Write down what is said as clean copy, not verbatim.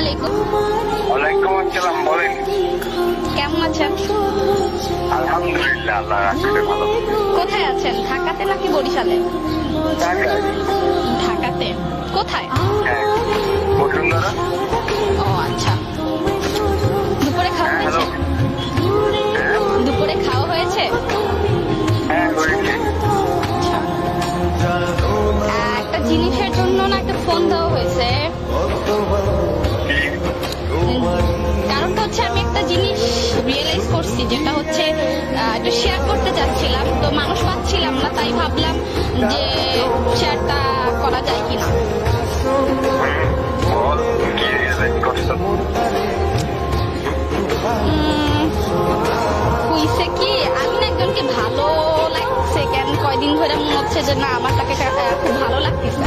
আলাইকুম। ওয়ালাইকুম আসসালাম, বলেন। কেমন আছেন? আলহামদুলিল্লাহ, আল্লাহ রাখছে ভালো। কোথায় আছেন, ঢাকাতে নাকি বরিশালে? ঢাকায়। ঢাকাতে কোথায়? হ্যাঁ, বসুন্ধরা। ও আচ্ছা, দুপুরে খাওয়া হ্যাঁ, হয়েছে? হ্যালো। দুপুরে খাওয়া হয়েছে? হ্যাঁ, হয়েছে। আচ্ছা, একটা জিনিসের জন্য না একটা ফোন দেওয়া হয়েছে। কারণটা হচ্ছে আমি একটা জিনিস রিয়েলাইজ করছি, যেটা হচ্ছে একটু শেয়ার করতে চাচ্ছিলাম, তো মানুষ পাচ্ছিলাম না, তাই ভাবলাম যে শেয়ারটা করা যায় কিনা। বল, কি রিয়েলাইজ করছো? হইছে কি, আমি না একজনকে ভালো লাগছে, কেন কয়দিন ধরে মনে হচ্ছে যে না আমার তাকে খুব ভালো লাগতেছে।